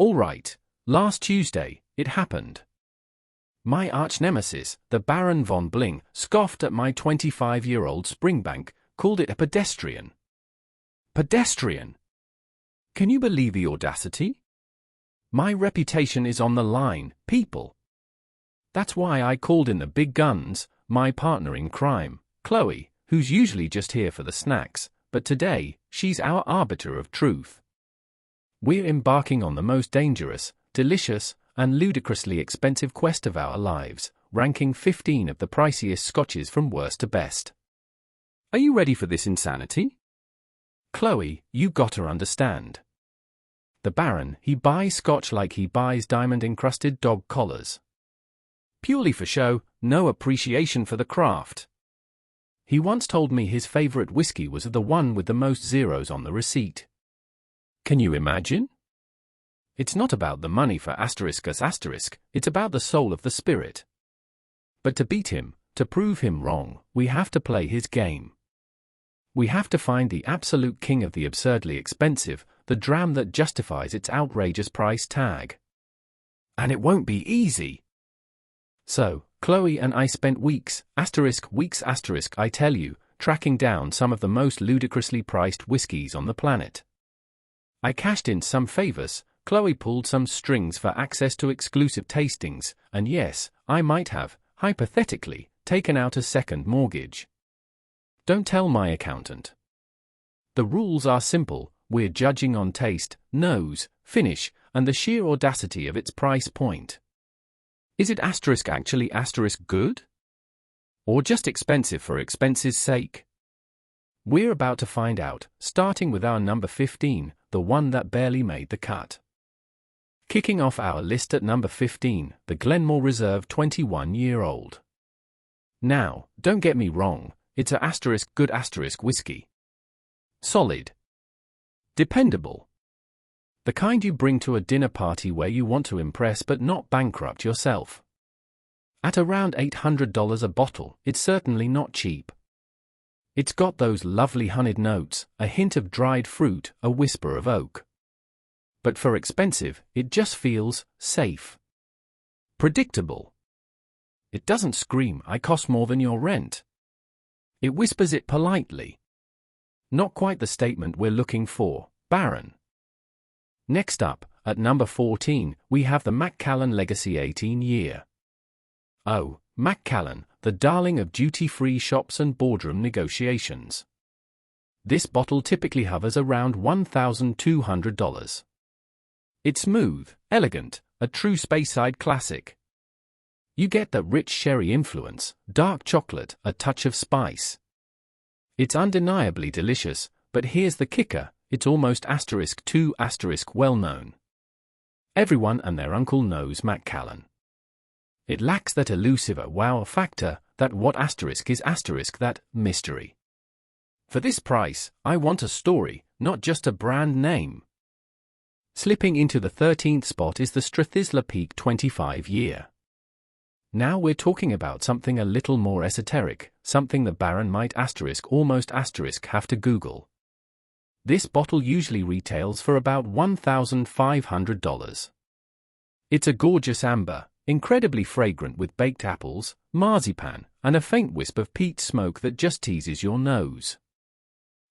All right, last Tuesday, it happened. My arch-nemesis, the Baron von Bling, scoffed at my 25-year-old Springbank, called it a pedestrian. Pedestrian! Can you believe the audacity? My reputation is on the line, people. That's why I called in the big guns, my partner in crime, Chloe, who's usually just here for the snacks, but today, she's our arbiter of truth. We're embarking on the most dangerous, delicious, and ludicrously expensive quest of our lives, ranking 15 of the priciest Scotches from worst to best. Are you ready for this insanity? Chloe, you gotta understand. The Baron, he buys Scotch like he buys diamond-encrusted dog collars. Purely for show, no appreciation for the craft. He once told me his favorite whiskey was the one with the most zeros on the receipt. Can you imagine? It's not about the money for asterisk, it's about the soul of the spirit. But to beat him, to prove him wrong, we have to play his game. We have to find the absolute king of the absurdly expensive, the dram that justifies its outrageous price tag. And it won't be easy. So, Chloe and I spent weeks, I tell you, tracking down some of the most ludicrously priced whiskies on the planet. I cashed in some favors, Chloe pulled some strings for access to exclusive tastings, and yes, I might have, hypothetically, taken out a second mortgage. Don't tell my accountant. The rules are simple, we're judging on taste, nose, finish, and the sheer audacity of its price point. Is it actually good? Or just expensive for expense's sake? We're about to find out, starting with our number 15, the one that barely made the cut. Kicking off our list at number 15, the Glenmore Reserve 21-year-old. Now, don't get me wrong, it's a good whiskey. Solid. Dependable. The kind you bring to a dinner party where you want to impress but not bankrupt yourself. At around $800 a bottle, it's certainly not cheap. It's got those lovely honeyed notes, a hint of dried fruit, a whisper of oak. But for expensive, it just feels safe. Predictable. It doesn't scream, "I cost more than your rent." It whispers it politely. Not quite the statement we're looking for, Baron. Next up, at number 14, we have the Macallan Legacy 18-year. Oh, Macallan, the darling of duty-free shops and boardroom negotiations. This bottle typically hovers around $1,200. It's smooth, elegant, a true Speyside classic. You get that rich sherry influence, dark chocolate, a touch of spice. It's undeniably delicious, but here's the kicker, it's almost well known. Everyone and their uncle knows Macallan. It lacks that elusive wow factor, that that mystery. For this price, I want a story, not just a brand name. Slipping into the 13th spot is the Strathisla Peak 25-year. Now we're talking about something a little more esoteric, something the Baron might have to Google. This bottle usually retails for about $1,500. It's a gorgeous amber, incredibly fragrant with baked apples, marzipan, and a faint wisp of peat smoke that just teases your nose.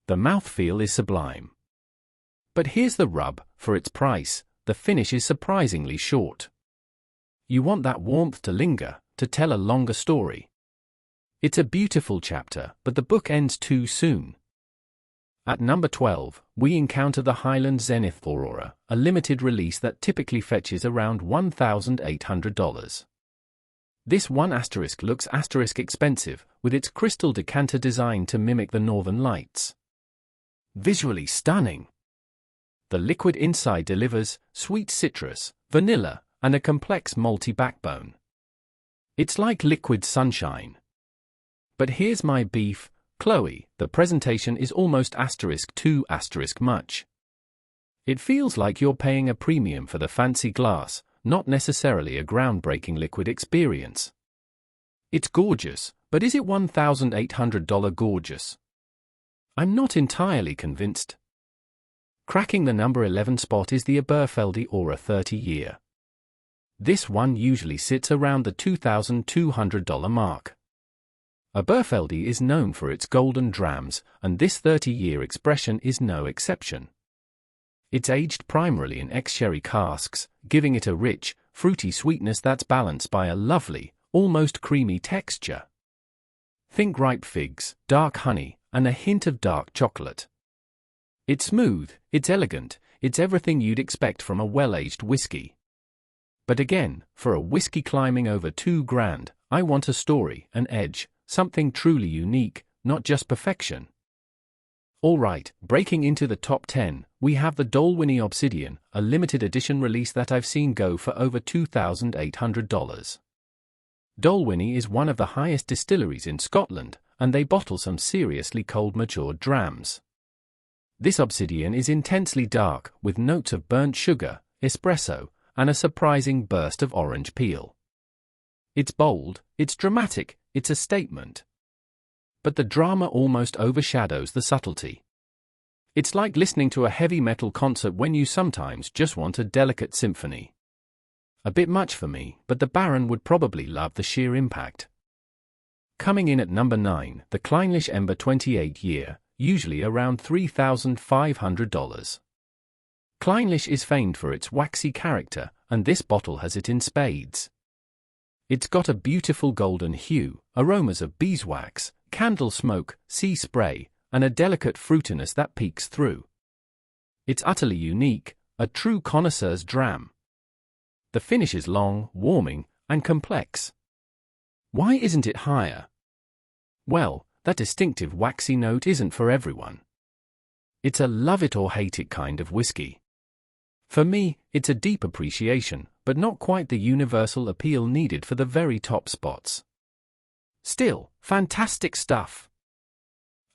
The mouthfeel is sublime. But here's the rub, for its price, the finish is surprisingly short. You want that warmth to linger, to tell a longer story. It's a beautiful chapter, but the book ends too soon. At number 12, we encounter the Highland Zenith Aurora, a limited release that typically fetches around $1,800. This one looks expensive, with its crystal decanter designed to mimic the Northern Lights. Visually stunning. The liquid inside delivers sweet citrus, vanilla, and a complex malty backbone. It's like liquid sunshine. But here's my beef, Chloe, the presentation is almost too much. It feels like you're paying a premium for the fancy glass, not necessarily a groundbreaking liquid experience. It's gorgeous, but is it $1,800 gorgeous? I'm not entirely convinced. Cracking the number 11 spot is the Aberfeldy Aura 30-year. This one usually sits around the $2,200 mark. Aberfeldy is known for its golden drams, and this 30-year expression is no exception. It's aged primarily in ex-sherry casks, giving it a rich, fruity sweetness that's balanced by a lovely, almost creamy texture. Think ripe figs, dark honey, and a hint of dark chocolate. It's smooth, it's elegant, it's everything you'd expect from a well-aged whiskey. But again, for a whiskey climbing over $2,000, I want a story, an edge, something truly unique, not just perfection. Alright, breaking into the top 10, we have the Dalwhinnie Obsidian, a limited edition release that I've seen go for over $2,800. Dalwhinnie is one of the highest distilleries in Scotland, and they bottle some seriously cold matured drams. This Obsidian is intensely dark, with notes of burnt sugar, espresso, and a surprising burst of orange peel. It's bold, it's dramatic, it's a statement. But the drama almost overshadows the subtlety. It's like listening to a heavy metal concert when you sometimes just want a delicate symphony. A bit much for me, but the Baron would probably love the sheer impact. Coming in at number 9, the Clynelish Ember 28-year, usually around $3,500. Clynelish is famed for its waxy character, and this bottle has it in spades. It's got a beautiful golden hue, aromas of beeswax, candle smoke, sea spray, and a delicate fruitiness that peeks through. It's utterly unique, a true connoisseur's dram. The finish is long, warming, and complex. Why isn't it higher? Well, that distinctive waxy note isn't for everyone. It's a love it or hate it kind of whiskey. For me, it's a deep appreciation, but not quite the universal appeal needed for the very top spots. Still, fantastic stuff.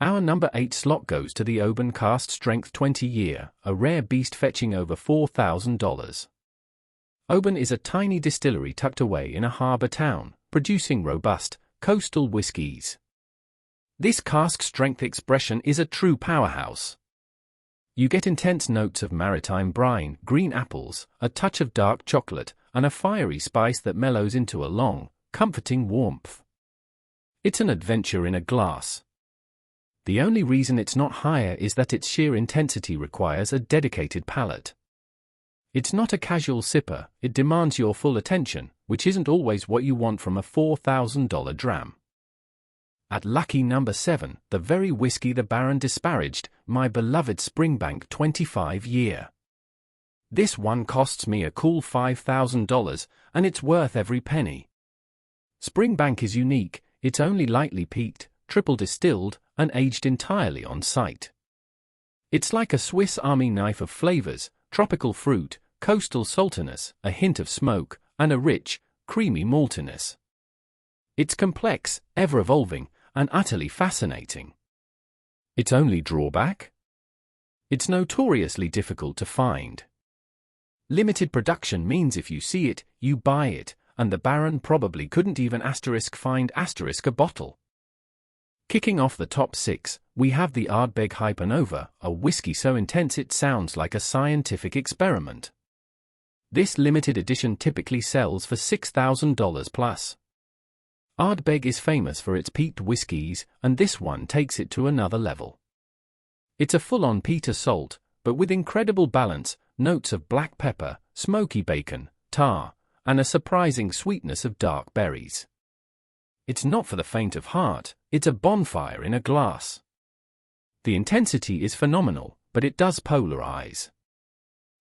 Our number 8 slot goes to the Oban Cast Strength 20-year, a rare beast fetching over $4,000. Oban is a tiny distillery tucked away in a harbour town, producing robust, coastal whiskies. This cask strength expression is a true powerhouse. You get intense notes of maritime brine, green apples, a touch of dark chocolate, and a fiery spice that mellows into a long, comforting warmth. It's an adventure in a glass. The only reason it's not higher is that its sheer intensity requires a dedicated palate. It's not a casual sipper, it demands your full attention, which isn't always what you want from a $4,000 dram. At lucky number 7, the very whiskey the Baron disparaged, my beloved Springbank 25-year. This one costs me a cool $5,000, and it's worth every penny. Springbank is unique, it's only lightly peaked, triple distilled, and aged entirely on site. It's like a Swiss Army knife of flavors, tropical fruit, coastal saltiness, a hint of smoke, and a rich, creamy maltiness. It's complex, ever-evolving, and utterly fascinating. Its only drawback? It's notoriously difficult to find. Limited production means if you see it, you buy it, and the Baron probably couldn't even find a bottle. Kicking off the top 6, we have the Ardbeg Hypernova, a whiskey so intense it sounds like a scientific experiment. This limited edition typically sells for $6,000 plus. Ardbeg is famous for its peated whiskies, and this one takes it to another level. It's a full-on peat assault, but with incredible balance, notes of black pepper, smoky bacon, tar, and a surprising sweetness of dark berries. It's not for the faint of heart, it's a bonfire in a glass. The intensity is phenomenal, but it does polarize.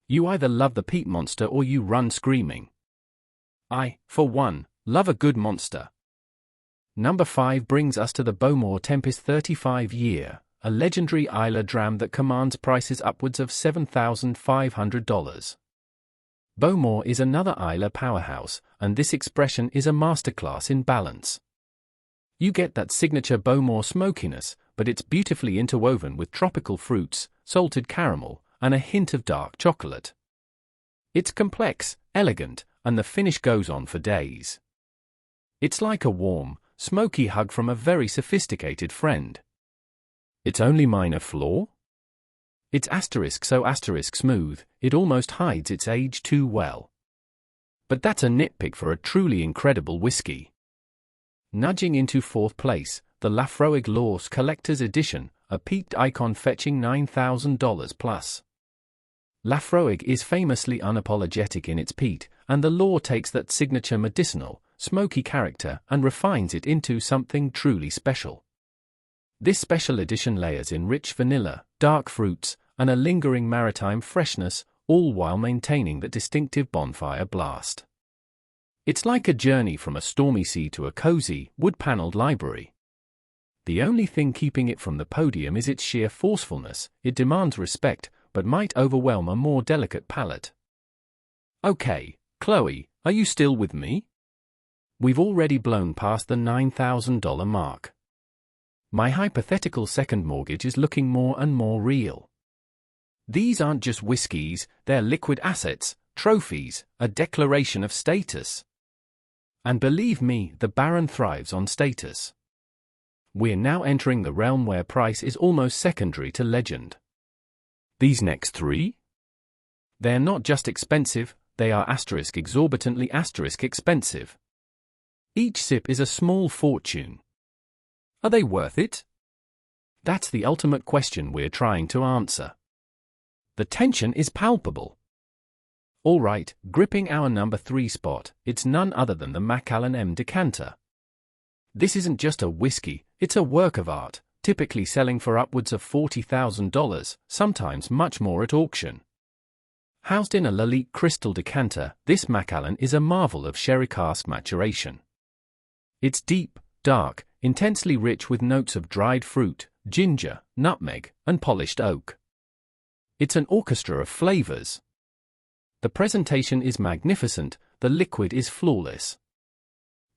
You either love the peat monster or you run screaming. I, for one, love a good monster. Number 5 brings us to the Bowmore Tempest 35-year, a legendary Islay dram that commands prices upwards of $7,500. Bowmore is another Islay powerhouse, and this expression is a masterclass in balance. You get that signature Bowmore smokiness, but it's beautifully interwoven with tropical fruits, salted caramel, and a hint of dark chocolate. It's complex, elegant, and the finish goes on for days. It's like a warm, smoky hug from a very sophisticated friend. Its only minor flaw? It's so smooth, it almost hides its age too well. But that's a nitpick for a truly incredible whiskey. Nudging into fourth place, the Laphroaig Law's Collector's Edition, a peaked icon fetching $9,000 plus. Laphroaig is famously unapologetic in its peat, and the Law takes that signature medicinal, smoky character and refines it into something truly special. This special edition layers in rich vanilla, dark fruits, and a lingering maritime freshness, all while maintaining the distinctive bonfire blast. It's like a journey from a stormy sea to a cozy, wood-paneled library. The only thing keeping it from the podium is its sheer forcefulness. It demands respect, but might overwhelm a more delicate palate. Okay, Chloe, are you still with me? We've already blown past the $9,000 mark. My hypothetical second mortgage is looking more and more real. These aren't just whiskies, they're liquid assets, trophies, a declaration of status. And believe me, the Baron thrives on status. We're now entering the realm where price is almost secondary to legend. These next three? They're not just expensive, they are exorbitantly expensive. Each sip is a small fortune. Are they worth it? That's the ultimate question we're trying to answer. The tension is palpable. All right, gripping our number 3 spot, it's none other than the Macallan M decanter. This isn't just a whiskey, it's a work of art, typically selling for upwards of $40,000, sometimes much more at auction. Housed in a Lalique crystal decanter, this Macallan is a marvel of sherry cask maturation. It's deep, dark, intensely rich with notes of dried fruit, ginger, nutmeg, and polished oak. It's an orchestra of flavors. The presentation is magnificent, the liquid is flawless.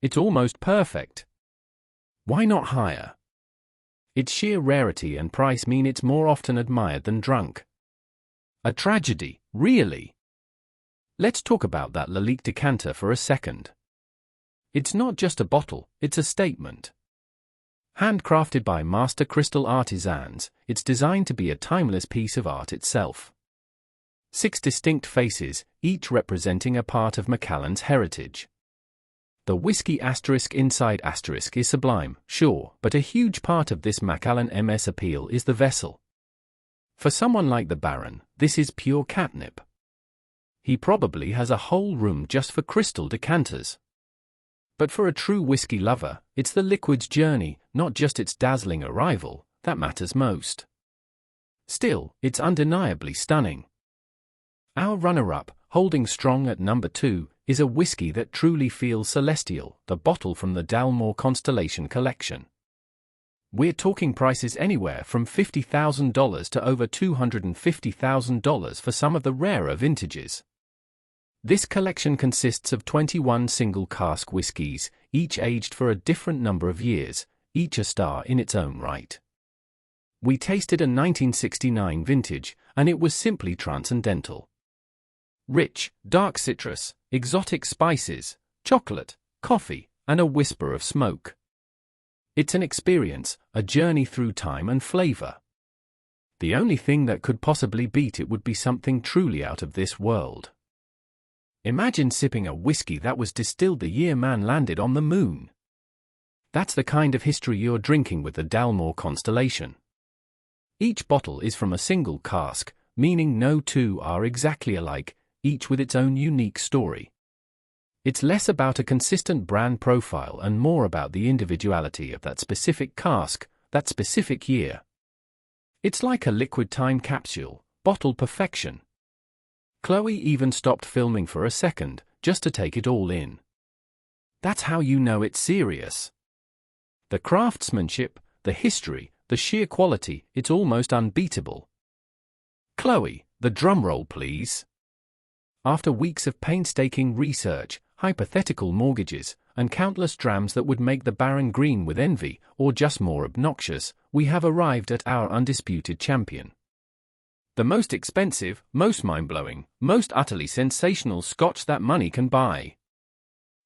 It's almost perfect. Why not higher? Its sheer rarity and price mean it's more often admired than drunk. A tragedy, really. Let's talk about that Lalique decanter for a second. It's not just a bottle, it's a statement. Handcrafted by master crystal artisans, it's designed to be a timeless piece of art itself. 6 distinct faces, each representing a part of Macallan's heritage. The whiskey inside is sublime, sure, but a huge part of this Macallan MS appeal is the vessel. For someone like the Baron, this is pure catnip. He probably has a whole room just for crystal decanters. But for a true whiskey lover, it's the liquid's journey, not just its dazzling arrival, that matters most. Still, it's undeniably stunning. Our runner-up, holding strong at number 2, is a whiskey that truly feels celestial, the bottle from the Dalmore Constellation Collection. We're talking prices anywhere from $50,000 to over $250,000 for some of the rarer vintages. This collection consists of 21 single cask whiskies, each aged for a different number of years, each a star in its own right. We tasted a 1969 vintage, and it was simply transcendental. Rich, dark citrus, exotic spices, chocolate, coffee, and a whisper of smoke. It's an experience, a journey through time and flavor. The only thing that could possibly beat it would be something truly out of this world. Imagine sipping a whiskey that was distilled the year man landed on the moon. That's the kind of history you're drinking with the Dalmore Constellation. Each bottle is from a single cask, meaning no two are exactly alike, each with its own unique story. It's less about a consistent brand profile and more about the individuality of that specific cask, that specific year. It's like a liquid time capsule, bottled perfection. Chloe even stopped filming for a second, just to take it all in. That's how you know it's serious. The craftsmanship, the history, the sheer quality, it's almost unbeatable. Chloe, the drumroll please. After weeks of painstaking research, hypothetical mortgages, and countless drams that would make the Baron green with envy, or just more obnoxious, we have arrived at our undisputed champion. The most expensive, most mind-blowing, most utterly sensational Scotch that money can buy.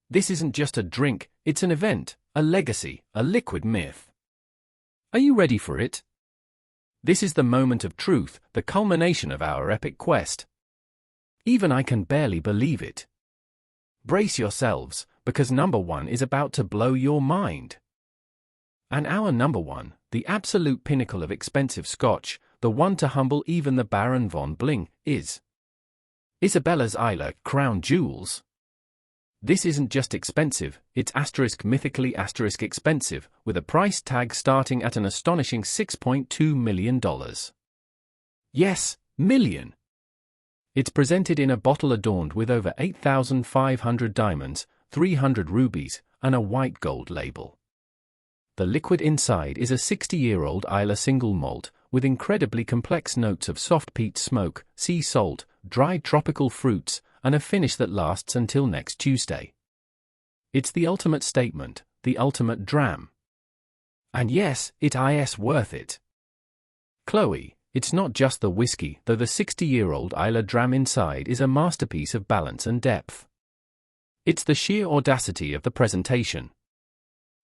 This isn't just a drink, it's an event, a legacy, a liquid myth. Are you ready for it? This is the moment of truth, the culmination of our epic quest. Even I can barely believe it. Brace yourselves, because number one is about to blow your mind. And our number one, the absolute pinnacle of expensive Scotch, the one to humble even the Baron von Bling, is Isabella's Islay Crown Jewels. This isn't just expensive, it's mythically expensive, with a price tag starting at an astonishing $6.2 million. Yes, million. It's presented in a bottle adorned with over 8,500 diamonds, 300 rubies, and a white gold label. The liquid inside is a 60-year-old Islay single malt, with incredibly complex notes of soft peat smoke, sea salt, dried tropical fruits, and a finish that lasts until next Tuesday. It's the ultimate statement, the ultimate dram. And yes, it is worth it. Chloe, it's not just the whiskey, though the 60-year-old Islay dram inside is a masterpiece of balance and depth. It's the sheer audacity of the presentation.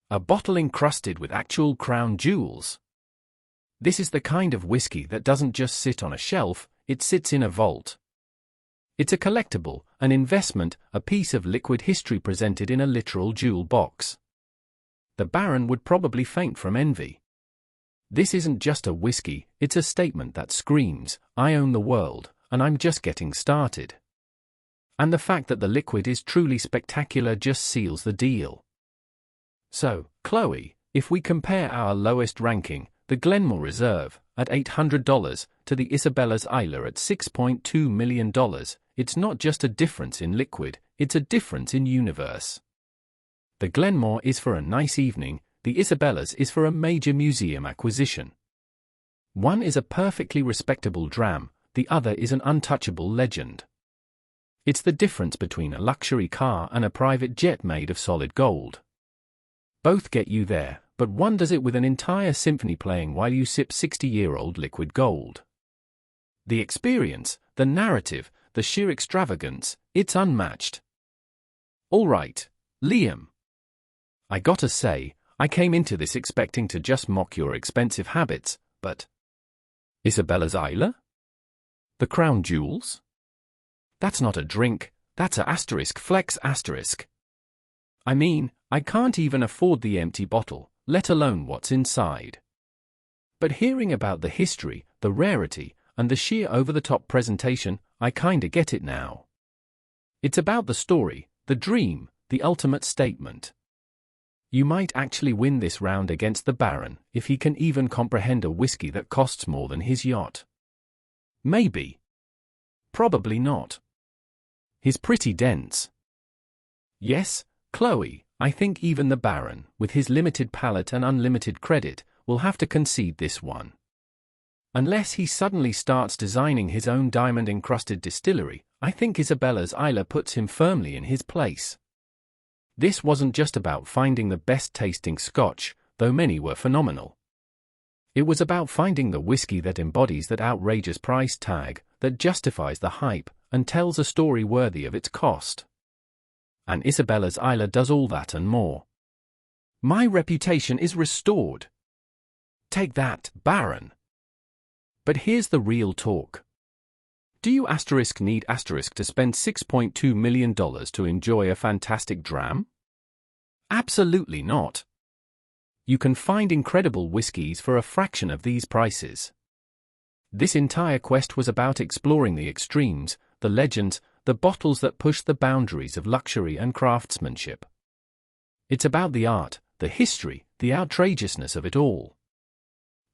A bottle encrusted with actual crown jewels. This is the kind of whiskey that doesn't just sit on a shelf, it sits in a vault. It's a collectible, an investment, a piece of liquid history presented in a literal jewel box. The Baron would probably faint from envy. This isn't just a whiskey, it's a statement that screams, I own the world, and I'm just getting started. And the fact that the liquid is truly spectacular just seals the deal. So, Chloe, if we compare our lowest ranking, the Glenmore Reserve, at $800, to the Isabella's Islay at $6.2 million, it's not just a difference in liquid, it's a difference in universe. The Glenmore is for a nice evening, the Isabella's is for a major museum acquisition. One is a perfectly respectable dram, the other is an untouchable legend. It's the difference between a luxury car and a private jet made of solid gold. Both get you there, but one does it with an entire symphony playing while you sip 60-year-old liquid gold. The experience, the narrative, the sheer extravagance, it's unmatched. All right, Liam. I gotta say, I came into this expecting to just mock your expensive habits, but Isabella's Islay? The crown jewels? That's not a drink, that's a *flex*. I mean, I can't even afford the empty bottle, let alone what's inside. But hearing about the history, the rarity, and the sheer over-the-top presentation, I kinda get it now. It's about the story, the dream, the ultimate statement. You might actually win this round against the Baron, if he can even comprehend a whiskey that costs more than his yacht. Maybe. Probably not. He's pretty dense. Yes, Chloe, I think even the Baron, with his limited palate and unlimited credit, will have to concede this one. Unless he suddenly starts designing his own diamond-encrusted distillery, I think Isabella's Islay puts him firmly in his place. This wasn't just about finding the best-tasting Scotch, though many were phenomenal. It was about finding the whiskey that embodies that outrageous price tag, that justifies the hype, and tells a story worthy of its cost. And Isabella's Islay does all that and more. My reputation is restored. Take that, Baron. But here's the real talk. Do you need to spend $6.2 million to enjoy a fantastic dram? Absolutely not. You can find incredible whiskies for a fraction of these prices. This entire quest was about exploring the extremes, the legends, the bottles that push the boundaries of luxury and craftsmanship. It's about the art, the history, the outrageousness of it all.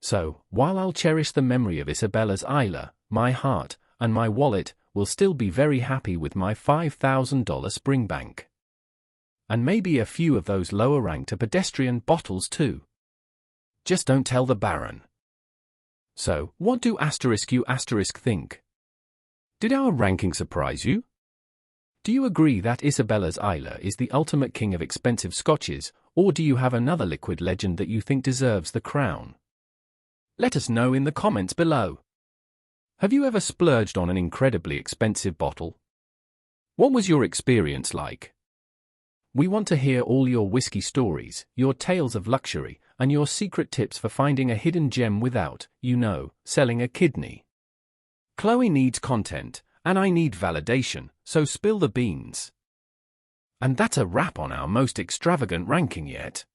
So, while I'll cherish the memory of Isabella's Islay, my heart, and my wallet, will still be very happy with my $5,000 Springbank. And maybe a few of those lower-ranked pedestrian bottles too. Just don't tell the Baron. So, what do you think? Did our ranking surprise you? Do you agree that Isabella's Islay is the ultimate king of expensive Scotches, or do you have another liquid legend that you think deserves the crown? Let us know in the comments below. Have you ever splurged on an incredibly expensive bottle? What was your experience like? We want to hear all your whiskey stories, your tales of luxury, and your secret tips for finding a hidden gem without, selling a kidney. Chloe needs content, and I need validation, so spill the beans. And that's a wrap on our most extravagant ranking yet.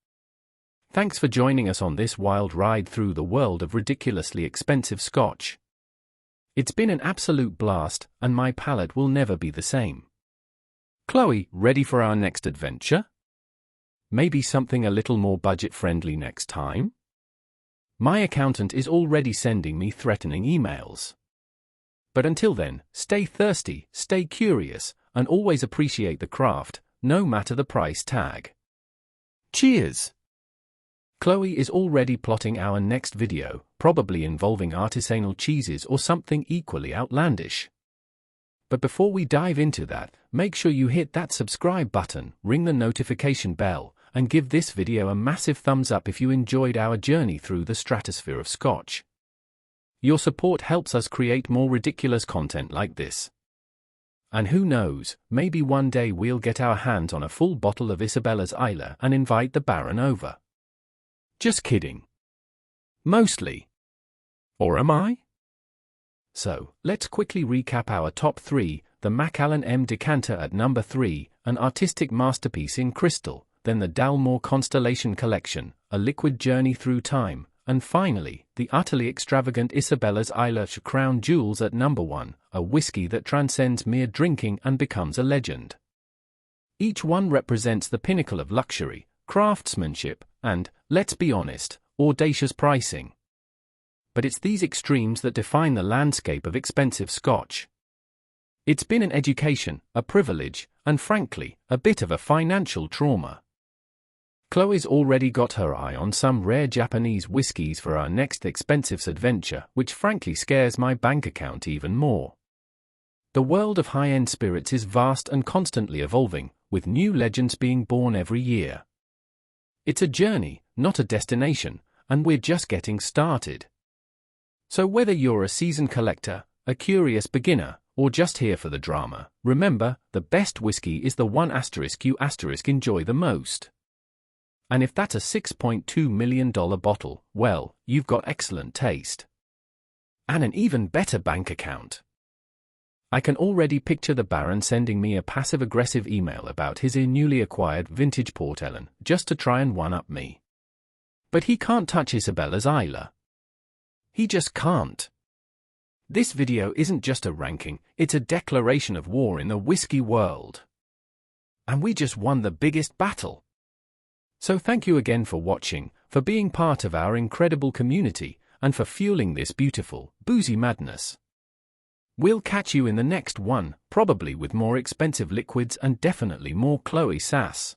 Thanks for joining us on this wild ride through the world of ridiculously expensive Scotch. It's been an absolute blast, and my palate will never be the same. Chloe, ready for our next adventure? Maybe something a little more budget-friendly next time? My accountant is already sending me threatening emails. But until then, stay thirsty, stay curious, and always appreciate the craft, no matter the price tag. Cheers! Chloe is already plotting our next video, probably involving artisanal cheeses or something equally outlandish. But before we dive into that, make sure you hit that subscribe button, ring the notification bell, and give this video a massive thumbs up if you enjoyed our journey through the stratosphere of Scotch. Your support helps us create more ridiculous content like this. And who knows, maybe one day we'll get our hands on a full bottle of Isabella's Isla and invite the Baron over. Just kidding. Mostly. Or am I? So, let's quickly recap our top 3, the Macallan M decanter at number 3, an artistic masterpiece in crystal, then the Dalmore Constellation Collection, a liquid journey through time, and finally, the utterly extravagant Isabella's Isla Crown Jewels at number 1, a whiskey that transcends mere drinking and becomes a legend. Each one represents the pinnacle of luxury, craftsmanship, and, let's be honest, audacious pricing. But it's these extremes that define the landscape of expensive Scotch. It's been an education, a privilege, and frankly, a bit of a financial trauma. Chloe's already got her eye on some rare Japanese whiskies for our next expensive adventure, which frankly scares my bank account even more. The world of high-end spirits is vast and constantly evolving, with new legends being born every year. It's a journey, not a destination, and we're just getting started. So whether you're a seasoned collector, a curious beginner, or just here for the drama, remember, the best whiskey is the one you enjoy the most. And if that's a $6.2 million bottle, well, you've got excellent taste. And an even better bank account. I can already picture the Baron sending me a passive-aggressive email about his newly acquired vintage Port Ellen, just to try and one-up me. But he can't touch Isabella's Isla. He just can't. This video isn't just a ranking, it's a declaration of war in the whiskey world. And we just won the biggest battle. So thank you again for watching, for being part of our incredible community, and for fueling this beautiful, boozy madness. We'll catch you in the next one, probably with more expensive liquids and definitely more Chloe sass.